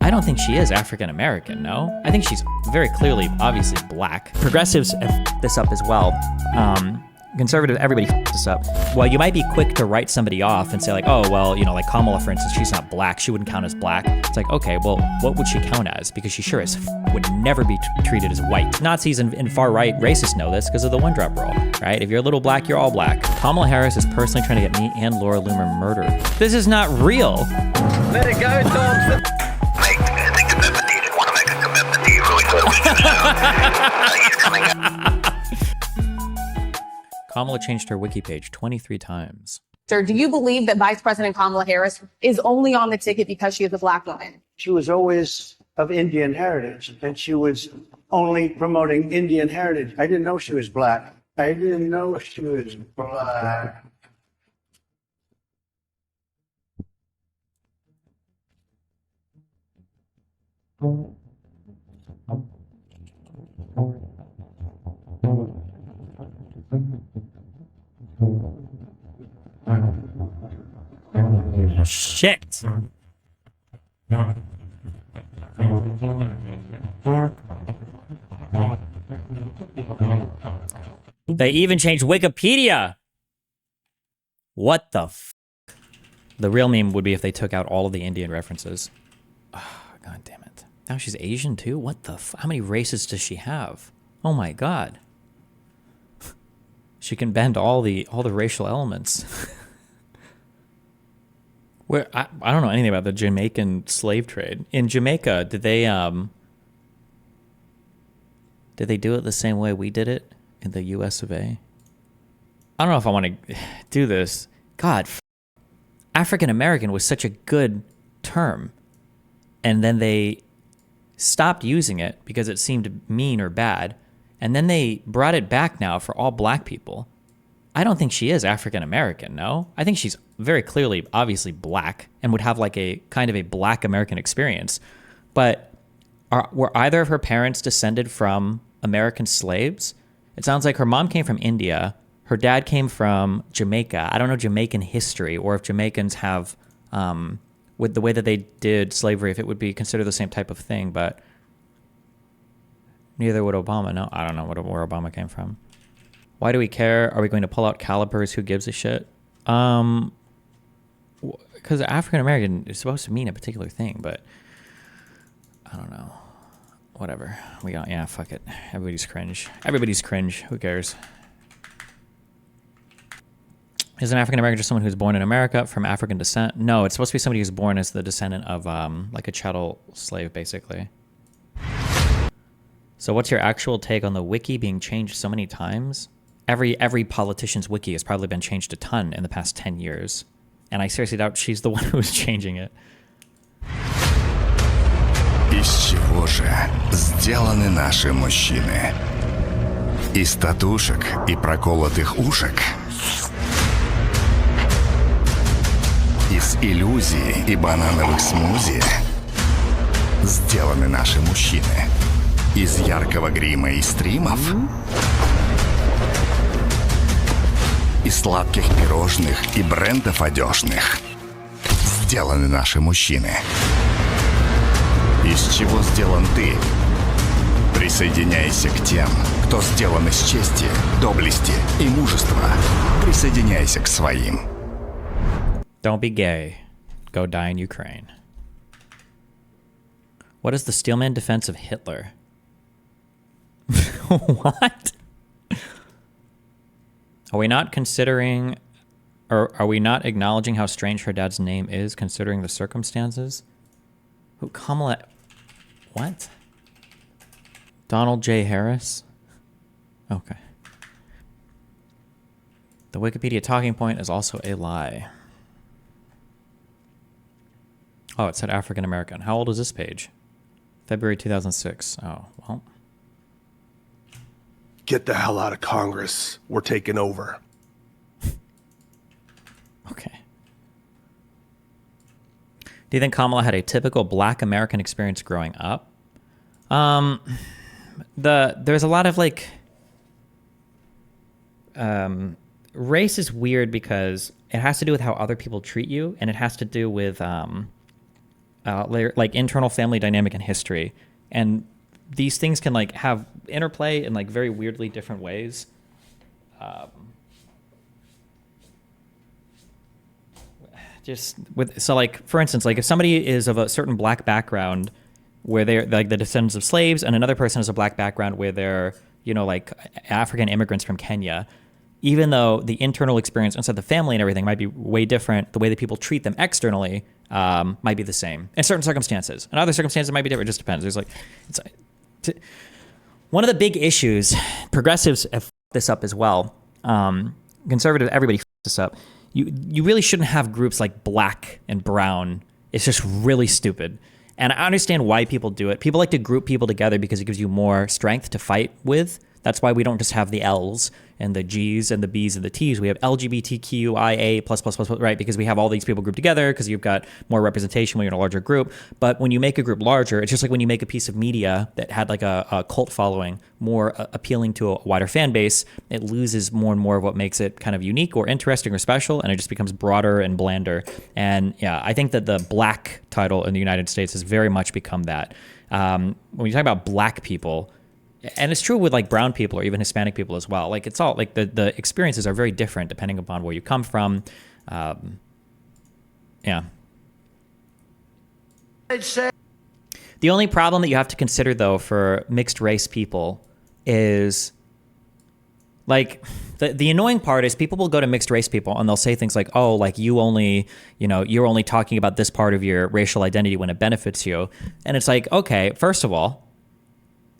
I don't think she is African American, no? I think she's very clearly, obviously black. Progressives have f***ed this up as well. Conservative, everybody f***ed this up. Well, you might be quick to write somebody off and say like, oh, well, you know, like Kamala, for instance, she's not black. She wouldn't count as black. It's like, okay, well, what would she count as? Because she sure as f would never be treated as white. Nazis and far-right racists know this because of the one-drop rule, right? If you're a little black, you're all black. Kamala Harris is personally trying to get me and Laura Loomer murdered. This is not real. Let it go, Thompson. Make the commitment needed. Want to make a commitment? Do you really feel we can he's coming up. Kamala changed her wiki page 23 times. Sir, do you believe that Vice President Kamala Harris is only on the ticket because she is a black woman? She was always of Indian heritage, and she was only promoting Indian heritage. I didn't know she was black. I didn't know she was black. Shit. They even changed Wikipedia. What the f? The real meme would be if they took out all of the Indian references. Oh, God damn it. Now she's Asian too? What the f? How many races does she have? Oh my God. She can bend all the racial elements. Where I don't know anything about the Jamaican slave trade. In Jamaica, did they do it the same way we did it in the US of A? I don't know if I want to do this. God, African American was such a good term. And then they stopped using it because it seemed mean or bad. And then they brought it back now for all black people. I don't think she is African American, no? I think she's very clearly, obviously black and would have like a kind of a black American experience. But were either of her parents descended from American slaves? It sounds like her mom came from India. Her dad came from Jamaica. I don't know Jamaican history or if Jamaicans have, with the way that they did slavery, if it would be considered the same type of thing, but neither would Obama. No, I don't know where Obama came from. Why do we care? Are we going to pull out calipers? Who gives a shit? Because African American is supposed to mean a particular thing, but I don't know. Whatever. Yeah, fuck it. Everybody's cringe. Everybody's cringe. Who cares? Is an African American just someone who's born in America from African descent? No, it's supposed to be somebody who's born as the descendant of like a chattel slave, basically. So what's your actual take on the wiki being changed so many times? Every politician's wiki has probably been changed a ton in the past 10 years. And I seriously doubt she's the one who's changing it. Из чего же сделаны наши мужчины? Из татушек и проколотых ушек? Из иллюзий и банановых смузи сделаны наши мужчины? Из яркого грима и стримов? Из сладких пирожных и брендов одежных сделаны наши мужчины? Из чего сделан ты? Присоединяйся к тем, кто сделан из чести, доблести и мужества. Присоединяйся к своим. Don't be gay. Go die in Ukraine. What is the Steelman defense of Hitler? What? Are we not considering, or are we not acknowledging how strange her dad's name is, considering the circumstances? Who, Kamala? What? Donald J. Harris? Okay. The Wikipedia talking point is also a lie. Oh, it said African American. How old is this page? February 2006. Oh, well. Get the hell out of Congress. We're taking over. Okay. Do you think Kamala had a typical black American experience growing up? There's a lot of like, race is weird because it has to do with how other people treat you, and it has to do with like internal family dynamic and history, and these things can like have interplay in like very weirdly different ways. So like for instance, like if somebody is of a certain black background where they're like the descendants of slaves, and another person has a black background where they're, you know, like African immigrants from Kenya, even though the internal experience inside the family and everything might be way different, the way that people treat them externally might be the same in certain circumstances. In other circumstances, it might be different. It just depends. There's like, one of the big issues, progressives have f***ed this up as well. Conservative, everybody f***ed this up. You really shouldn't have groups like black and brown. It's just really stupid. And I understand why people do it. People like to group people together because it gives you more strength to fight with. That's why we don't just have the L's and the G's and the B's and the T's. We have LGBTQIA++++, right? Because we have all these people grouped together because you've got more representation when you're in a larger group. But when you make a group larger, it's just like when you make a piece of media that had like a cult following, more appealing to a wider fan base, it loses more and more of what makes it kind of unique or interesting or special, and it just becomes broader and blander. And yeah, I think that the black title in the United States has very much become that. When you talk about black people, and it's true with like brown people or even Hispanic people as well. Like it's all like the experiences are very different depending upon where you come from. Yeah. The only problem that you have to consider though for mixed race people is like the annoying part is people will go to mixed race people and they'll say things like, oh, like you only, you know, you're only talking about this part of your racial identity when it benefits you. And it's like, okay, first of all,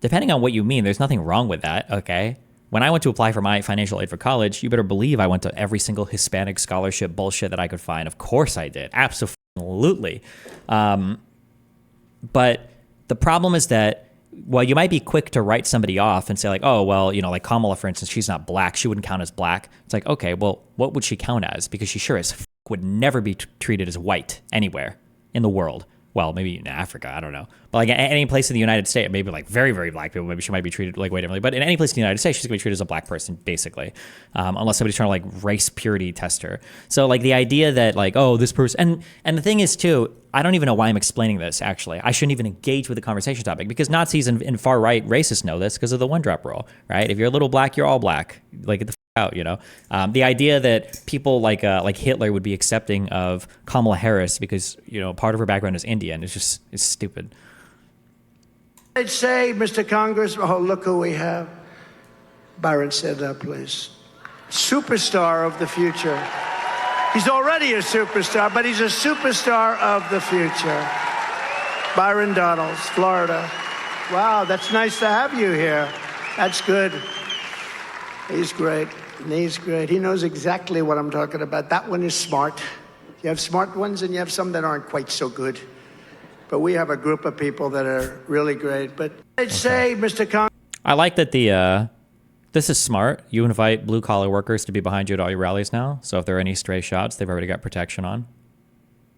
depending on what you mean, there's nothing wrong with that, okay? When I went to apply for my financial aid for college, you better believe I went to every single Hispanic scholarship bullshit that I could find. Of course I did. Absolutely. But the problem is that, well, you might be quick to write somebody off and say like, oh, well, you know, like Kamala, for instance, she's not black. She wouldn't count as black. It's like, okay, well, what would she count as? Because she sure as f*** would never be treated as white anywhere in the world. Well, maybe in Africa, I don't know. But like any place in the United States, maybe like very, very black people, maybe she might be treated like way differently. But in any place in the United States, she's gonna be treated as a black person, basically. Unless somebody's trying to like race purity test her. So like the idea that like, oh, this person, and the thing is too, I don't even know why I'm explaining this, actually. I shouldn't even engage with the conversation topic because Nazis and far-right racists know this because of the one-drop rule, right? If you're a little black, you're all black. Like, get the out, you know. The idea that people like Hitler would be accepting of Kamala Harris because, you know, part of her background is Indian is stupid. I'd say, Mr. Congress, oh, look who we have. Byron, stand up, please. Superstar of the future. He's already a superstar, but he's a superstar of the future. Byron Donalds, Florida. Wow, that's nice to have you here. That's good. He's great. He's great. He knows exactly what I'm talking about. That one is smart. You have smart ones and you have some that aren't quite so good. But we have a group of people that are really great. But I'd say, Mr. Congress. I like that this is smart. You invite blue-collar workers to be behind you at all your rallies now. So if there are any stray shots, they've already got protection on.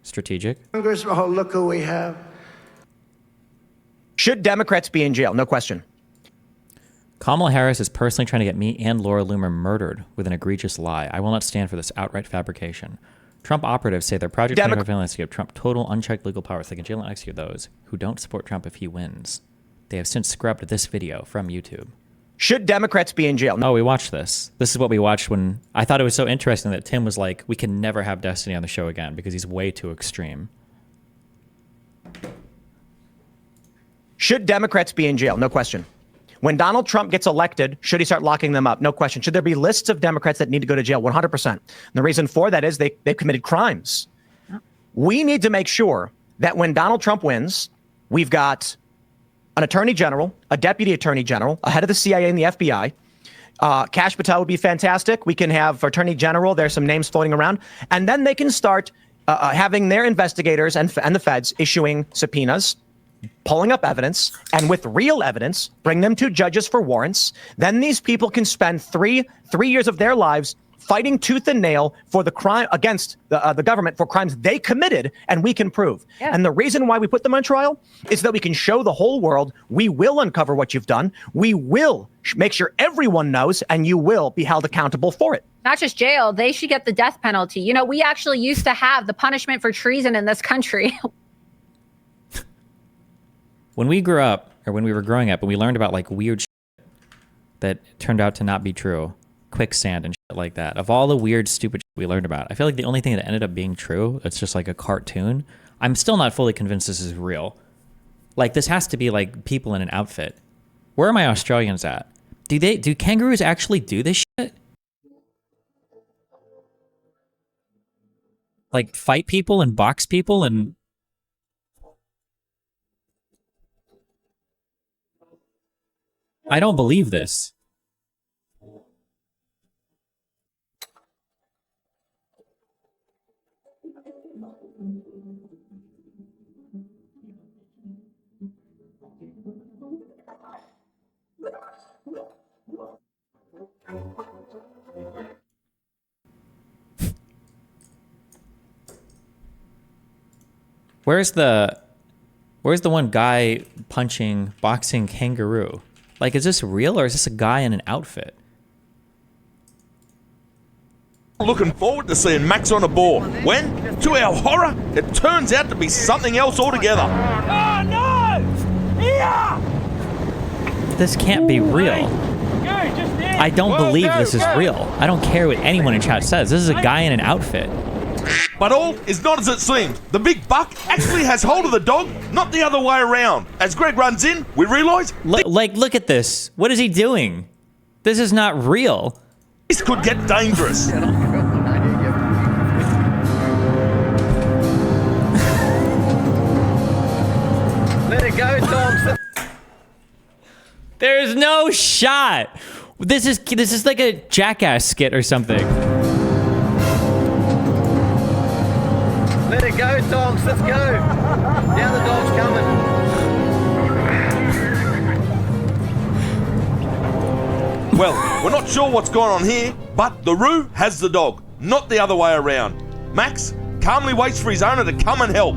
Strategic. Congress, oh, look who we have. Should Democrats be in jail? No question. Kamala Harris is personally trying to get me and Laura Loomer murdered with an egregious lie. I will not stand for this outright fabrication. Trump operatives say their Project 25 surveillance give Trump total unchecked legal powers. They can jail and execute those who don't support Trump if he wins. They have since scrubbed this video from YouTube. Should Democrats be in jail? Oh, we watched this. This is what we watched when I thought it was so interesting that Tim was like, we can never have Destiny on the show again because he's way too extreme. Should Democrats be in jail? No question. When Donald Trump gets elected, should he start locking them up? No question. Should there be lists of Democrats that need to go to jail? 100%. And the reason for that is they've committed crimes. We need to make sure that when Donald Trump wins, we've got an attorney general, a deputy attorney general, a head of the CIA and the FBI. Kash Patel would be fantastic. We can have attorney general. There's some names floating around. And then they can start having their investigators and the feds issuing subpoenas, pulling up evidence, and with real evidence, bring them to judges for warrants. Then these people can spend three years of their lives fighting tooth and nail for the crime against the government for crimes they committed, and we can prove. Yeah. And the reason why we put them on trial is that we can show the whole world we will uncover what you've done. We will make sure everyone knows, and you will be held accountable for it. Not just jail, they should get the death penalty. You know, we actually used to have the punishment for treason in this country. when we grew up, or when we were growing up, and we learned about like weird shit that turned out to not be true, quicksand and shit like that. Of all the weird, stupid shit we learned about, I feel like the only thing that ended up being true, it's just like a cartoon. I'm still not fully convinced this is real. Like, this has to be like people in an outfit. Where are my Australians at? Do kangaroos actually do this shit? Like fight people and box people and... I don't believe this. Where's the one guy boxing kangaroo? Like, is this real or is this a guy in an outfit? Looking forward to seeing Max on a board. When, to our horror, it turns out to be something else altogether. Oh no! Here! This can't be real. I don't believe this is real. I don't care what anyone in chat says. This is a guy in an outfit. But all is not as it seems. The big buck actually has hold of the dog, not the other way around. As Greg runs in, we realise... Look at this. What is he doing? This is not real. This could get dangerous. Let it go, Thompson. There's no shot. This is like a Jackass skit or something. Let it go, Toms. Let's go. Now the dog's coming. Well, we're not sure what's going on here, but the Roo has the dog, not the other way around. Max calmly waits for his owner to come and help.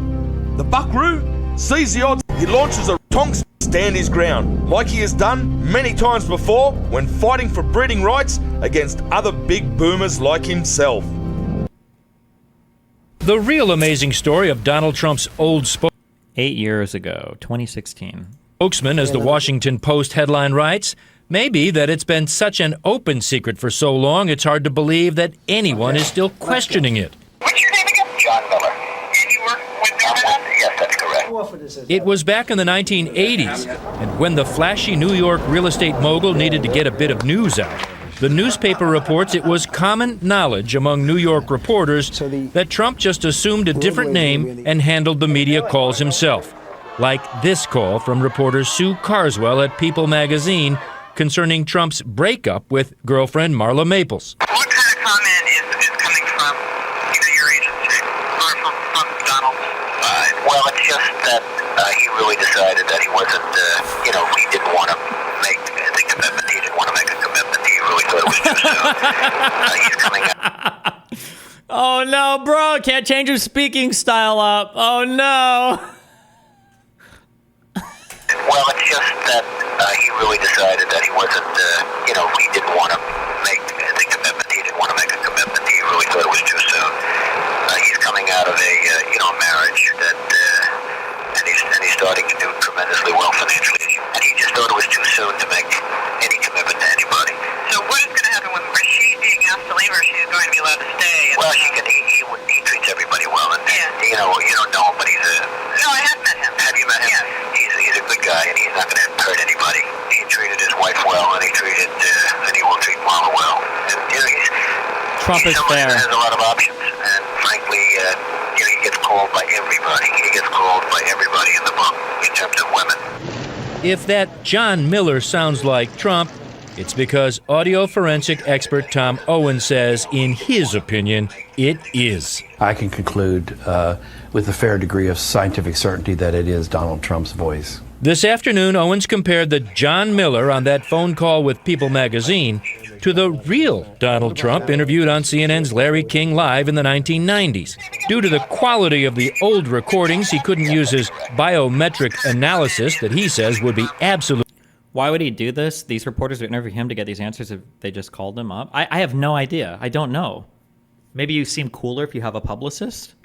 The buckaroo sees the odds. He launches a tongs to stand his ground, like he has done many times before when fighting for breeding rights against other big boomers like himself. The real amazing story of Donald Trump's old 8 years ago, 2016. spokesman, as the Washington Post headline writes, may be that it's been such an open secret for so long it's hard to believe that anyone is still questioning it. What's your name again? John Miller. And you work with Kamala? Yes, that's correct. It was back in the 1980s, and when the flashy New York real estate mogul needed to get a bit of news out. The newspaper reports it was common knowledge among New York reporters that Trump just assumed a different name and handled the media calls himself. Like this call from reporter Sue Carswell at People magazine concerning Trump's breakup with girlfriend Marla Maples. What kind of comment is coming from either your agency or from Donald? Well, it's just that he really decided that he wasn't, he didn't want to make the commitment. He didn't want to make a commitment. He really thought it was too soon. He's coming out. Oh no, bro, can't change his speaking style up. Oh no. Well, it's just that he really decided that he wasn't, he didn't want to make the commitment. He didn't want to make a commitment. He really thought it was too soon. He's coming out of a, marriage that, and he's starting to do tremendously well financially. And he just thought it was too soon to make any commitment to anybody. So what is going to happen with her? Is she being asked to leave, or she's going to be allowed to stay? Well, he treats everybody well, and you don't know him, but he's a... No, I have met him. Have you met him? Yeah. He's a good guy, and he's not going to hurt anybody. He treated his wife well, and he will treat Mama well. And, Trump is fair. Has a lot of options, and frankly, he gets called by everybody. He gets called by everybody in the book in terms of women. If that John Miller sounds like Trump, it's because audio forensic expert Tom Owen says, in his opinion, it is. I can conclude with a fair degree of scientific certainty that it is Donald Trump's voice. This afternoon, Owens compared the John Miller on that phone call with People magazine to the real Donald Trump interviewed on CNN's Larry King Live in the 1990s. Due to the quality of the old recordings, he couldn't use his biometric analysis that he says would be absolute. Why would he do this? These reporters would interview him to get these answers if they just called him up. I have no idea. I don't know. Maybe you seem cooler if you have a publicist?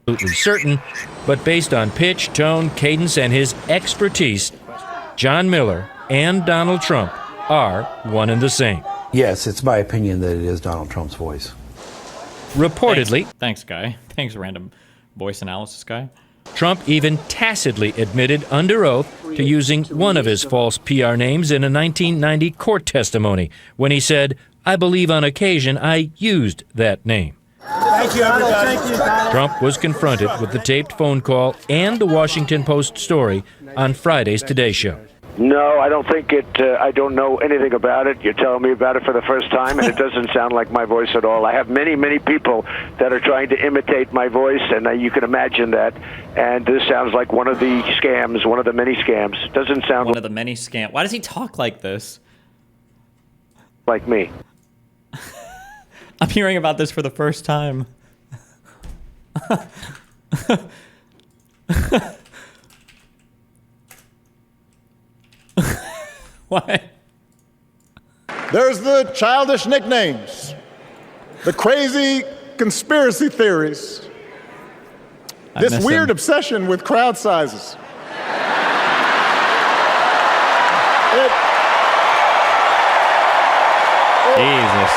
absolutely certain, but based on pitch, tone, cadence, and his expertise, John Miller and Donald Trump are one and the same. Yes, it's my opinion that it is Donald Trump's voice. Reportedly, Thanks, guy. Thanks, random voice analysis guy. Trump even tacitly admitted under oath to using one of his false PR names in a 1990 court testimony when he said, "I believe on occasion I used that name." Thank you, everybody. Thank you, Trump was confronted with the taped phone call and the Washington Post story on Friday's Today Show. No, I don't think it. I don't know anything about it. You're telling me about it for the first time, and it doesn't sound like my voice at all. I have many, many people that are trying to imitate my voice, and you can imagine that. And this sounds like one of the scams, one of the many scams. Doesn't sound One of the many scams. Why does he talk like this? like me. I'm hearing about this for the first time. What? There's the childish nicknames, the crazy conspiracy theories, this weird obsession with crowd sizes. Jesus.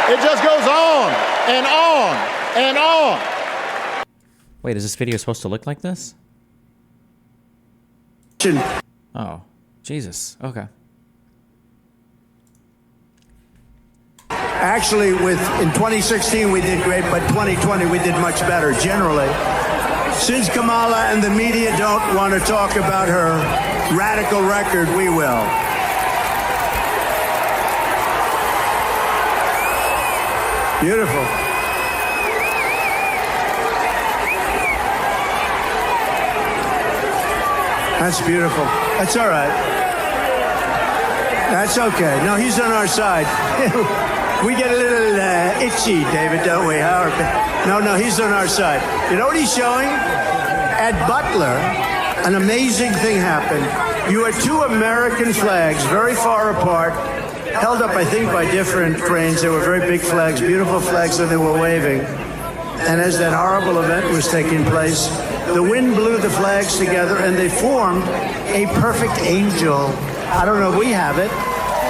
It just goes on and on and on. Wait, is this video supposed to look like this? Oh, Jesus. Okay. Actually, in 2016 we did great, but 2020 we did much better generally. Since Kamala and the media don't want to talk about her radical record, we will. Beautiful. That's beautiful. That's all right. That's okay. No, he's on our side. We get a little itchy, David, don't we? No, he's on our side. You know what he's showing? At Butler, an amazing thing happened. You had two American flags very far apart, held up, I think, by different cranes. They were very big flags, beautiful flags that they were waving. And as that horrible event was taking place, the wind blew the flags together and they formed a perfect angel. I don't know if we have it,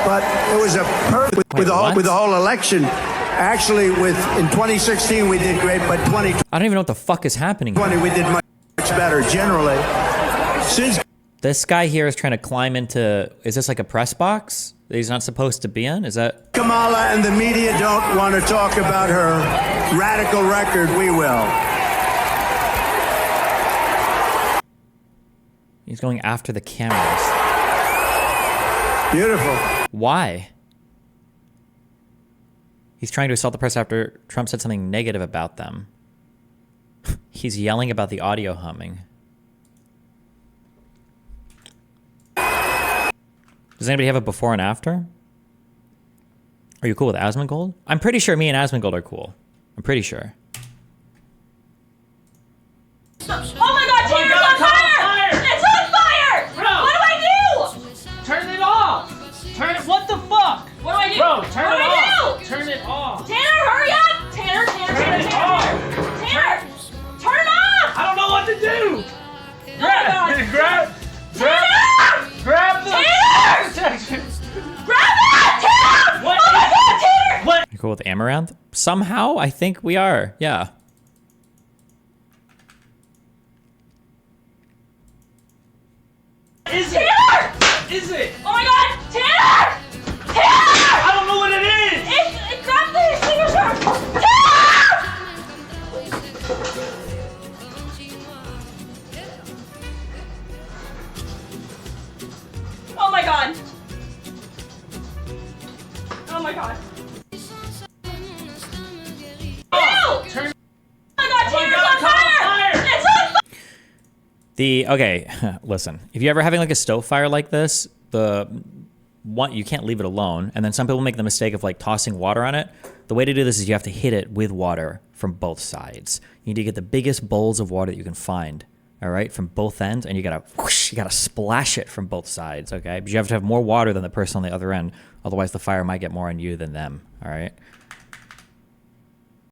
but it was a perfect with the whole election. Actually, in 2016 we did great, but 2020 I don't even know what the fuck is happening here. we did much better generally. Since This guy here is trying to climb into... Is this like a press box that he's not supposed to be in? Is that... Kamala and the media don't want to talk about her radical record, we will. He's going after the cameras. Beautiful. Why? He's trying to assault the press after Trump said something negative about them. He's yelling about the audio humming. Does anybody have a before and after? Are you cool with Asmongold? I'm pretty sure me and Asmongold are cool. I'm pretty sure. Oh my God, Tanner's on fire! It's on fire! Bro. What do I do? Turn it off! Turn it, what the fuck? What do I do? Bro, turn what it do off! I do? Turn it off! Tanner, hurry up! Tanner, Turn it off! Tanner! Turn it off! I don't know what to do! Oh my God. Grab the protection! Grab it! Tanner! What Oh my is- God, Tanner! What? You cool with Amaranth? Somehow, I think we are. Yeah. Is it? Tanner! Is it? Oh my God, Tanner! Tanner! I don't know what it is! Grab the extinguisher! Tanner! Oh my God! Oh my God! No! Turn. Oh my God, Tanner's on fire! It's on fire! Okay, listen. If you're ever having like a stove fire like this, you can't leave it alone. And then some people make the mistake of like tossing water on it. The way to do this is you have to hit it with water from both sides. You need to get the biggest bowls of water that you can find, all right, from both ends, and you gotta splash it from both sides, okay? But you have to have more water than the person on the other end. Otherwise, the fire might get more on you than them, all right?